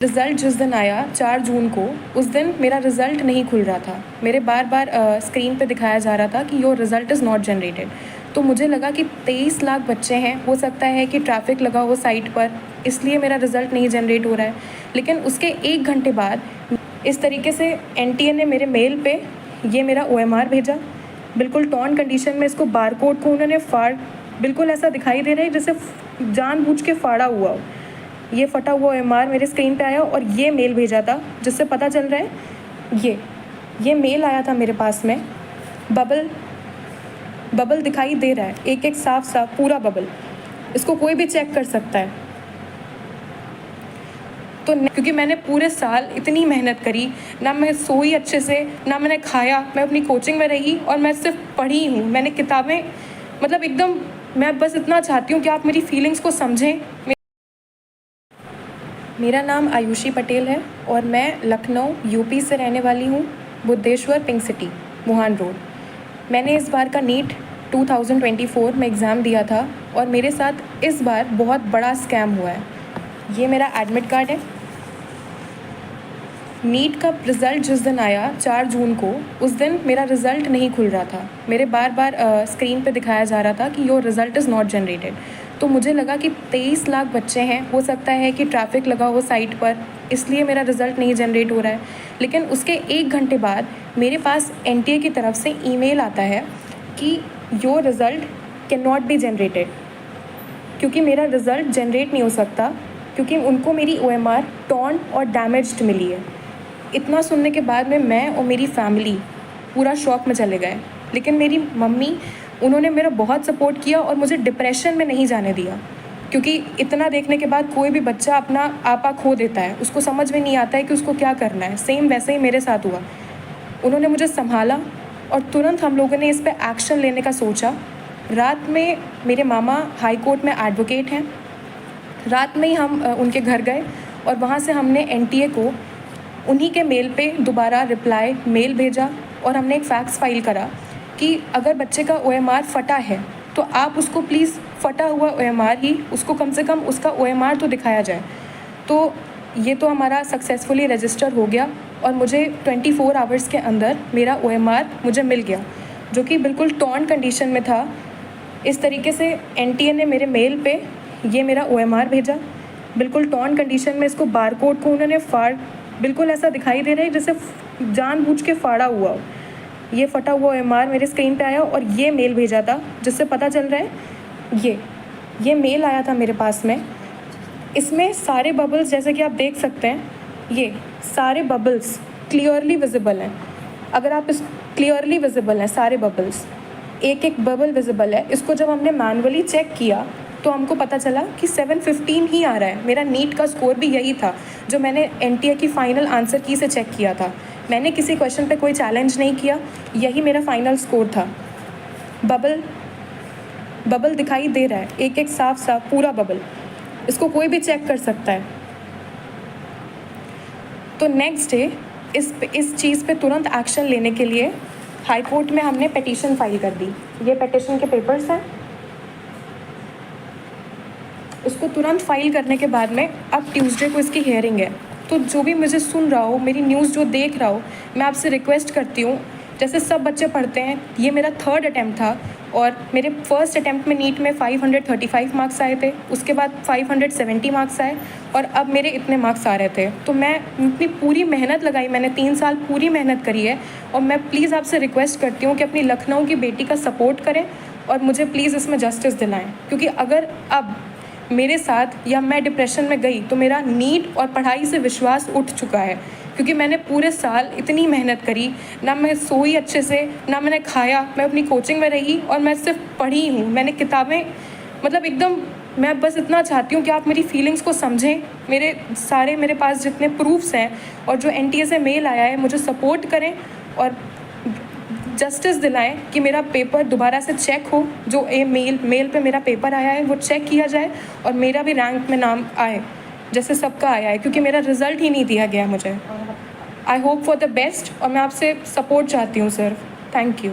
Result जिस दिन आया 4 जून को, उस दिन मेरा रिज़ल्ट नहीं खुल रहा था। मेरे बार बार स्क्रीन पे दिखाया जा रहा था कि your result is not generated. तो मुझे लगा कि 23 लाख बच्चे हैं, हो सकता है कि ट्रैफ़िक लगा हो साइट पर, इसलिए मेरा रिज़ल्ट नहीं जनरेट हो रहा है। लेकिन उसके 1 घंटे बाद इस तरीके से एनटीए ने मेरे मेल पे ये मेरा ओएमआर भेजा। बिल्कुल टॉर्न कंडीशन में इसको बारकोड को उन्होंने बिल्कुल ऐसा दिखाई दे रहा है जैसे जानबूझ के फाड़ा हुआ हो। ये फटा हुआ ओएमआर मेरे स्क्रीन पे आया और ये मेल भेजा था, जिससे पता चल रहा है ये मेल आया था मेरे पास में। बबल दिखाई दे रहा है, एक साफ पूरा बबल, इसको कोई भी चेक कर सकता है। तो क्योंकि मैंने पूरे साल इतनी मेहनत करी, ना मैं सोई अच्छे से, ना मैंने खाया, मैं अपनी कोचिंग में रही और मैं सिर्फ पढ़ी हूँ। मैंने किताबें मतलब एकदम, मैं बस इतना चाहती हूँ कि आप मेरी फीलिंग्स को समझें। मेरा नाम आयुषी पटेल है और मैं लखनऊ यूपी से रहने वाली हूँ, बुद्धेश्वर पिंक सिटी, मुहान रोड। मैंने इस बार का नीट 2024 में एग्ज़ाम दिया था और मेरे साथ इस बार बहुत बड़ा स्कैम हुआ है। ये मेरा एडमिट कार्ड है। नीट का रिज़ल्ट जिस दिन आया 4 जून को, उस दिन मेरा रिज़ल्ट नहीं खुल रहा था। मेरे बार बार स्क्रीन पे दिखाया जा रहा था कि your result is not generated. तो मुझे लगा कि 23 लाख बच्चे हैं, हो सकता है कि ट्रैफ़िक लगा हो साइट पर, इसलिए मेरा रिज़ल्ट नहीं जनरेट हो रहा है। लेकिन उसके 1 घंटे बाद मेरे पास एनटीए की तरफ से ईमेल आता है कि your result can not be generated, क्योंकि मेरा रिज़ल्ट जनरेट नहीं हो सकता, क्योंकि उनको मेरी ओएमआर टॉर्न और डैमेज्ड मिली है। इतना सुनने के बाद में मैं और मेरी फैमिली पूरा शॉक में चले गए। लेकिन मेरी मम्मी, उन्होंने मेरा बहुत सपोर्ट किया और मुझे डिप्रेशन में नहीं जाने दिया, क्योंकि इतना देखने के बाद कोई भी बच्चा अपना आपा खो देता है, उसको समझ में नहीं आता है कि उसको क्या करना है। सेम वैसे ही मेरे साथ हुआ। उन्होंने मुझे संभाला और तुरंत हम लोगों ने इस पर एक्शन लेने का सोचा। रात में मेरे मामा हाई कोर्ट में एडवोकेट हैं, रात में ही हम उनके घर गए और वहाँ से हमने एनटीए को उन्हीं के मेल पे दोबारा रिप्लाई मेल भेजा और हमने एक फैक्स फाइल करा कि अगर बच्चे का ओएमआर फटा है तो आप उसको प्लीज़ फटा हुआ ओएमआर ही, उसको कम से कम उसका ओएमआर तो दिखाया जाए। तो ये तो हमारा सक्सेसफुली रजिस्टर हो गया और मुझे 24 आवर्स के अंदर मेरा ओएमआर मुझे मिल गया, जो कि बिल्कुल टॉर्न कंडीशन में था। इस तरीके से एनटीए ने मेरे मेल पे ये मेरा ओएमआर भेजा। बिल्कुल टॉर्न कंडीशन में इसको बारकोड को उन्होंने बिल्कुल ऐसा दिखाई दे रहा है जैसे जानबूझ के फाड़ा हुआ हो। ये फटा हुआ ओएमआर मेरे स्क्रीन पे आया और ये मेल भेजा था, जिससे पता चल रहा है ये मेल आया था मेरे पास में। इसमें सारे बबल्स, जैसे कि आप देख सकते हैं, ये सारे बबल्स क्लियरली विजिबल हैं। अगर आप इस क्लियरली विजिबल हैं सारे बबल्स, एक बबल विजिबल है। इसको जब हमने मैनुअली चेक किया तो हमको पता चला कि 715 ही आ रहा है। मेरा नीट का स्कोर भी यही था जो मैंने एनटीए की फ़ाइनल आंसर की से चेक किया था। मैंने किसी क्वेश्चन पे कोई चैलेंज नहीं किया, यही मेरा फाइनल स्कोर था। बबल दिखाई दे रहा है, एक साफ पूरा बबल, इसको कोई भी चेक कर सकता है। तो नेक्स्ट डे इस चीज़ पे तुरंत एक्शन लेने के लिए हाई कोर्ट में हमने पिटीशन फाइल कर दी। ये पिटीशन के पेपर्स हैं। उसको तुरंत फाइल करने के बाद में अब ट्यूसडे को इसकी हियरिंग है। तो जो भी मुझे सुन रहा हो, मेरी न्यूज़ जो देख रहा हो, मैं आपसे रिक्वेस्ट करती हूँ, जैसे सब बच्चे पढ़ते हैं, ये मेरा 3rd अटैम्प्ट था और मेरे फर्स्ट अटैम्प्ट में नीट में 535 मार्क्स आए थे, उसके बाद 570 मार्क्स आए और अब मेरे इतने मार्क्स आ रहे थे। तो मैं इतनी पूरी मेहनत लगाई, मैंने 3 साल पूरी मेहनत करी है और मैं प्लीज़ आपसे रिक्वेस्ट करती हूँ कि अपनी लखनऊ की बेटी का सपोर्ट करें और मुझे प्लीज़ इसमें जस्टिस दिलाएँ, क्योंकि अगर अब मेरे साथ या मैं डिप्रेशन में गई तो मेरा नीट और पढ़ाई से विश्वास उठ चुका है, क्योंकि मैंने पूरे साल इतनी मेहनत करी, ना मैं सोई अच्छे से, ना मैंने खाया, मैं अपनी कोचिंग में रही और मैं सिर्फ पढ़ी हूँ। मैंने किताबें मतलब एकदम, मैं बस इतना चाहती हूँ कि आप मेरी फीलिंग्स को समझें। मेरे पास जितने प्रूफ्स हैं और जो एनटीए से मेल आया है, मुझे सपोर्ट करें और जस्टिस दिलाएं कि मेरा पेपर दोबारा से चेक हो। जो मेल पे मेरा पेपर आया है वो चेक किया जाए और मेरा भी रैंक में नाम आए जैसे सबका आया है, क्योंकि मेरा रिज़ल्ट ही नहीं दिया गया मुझे। I hope for the best और मैं आपसे सपोर्ट चाहती हूँ सर। Thank you.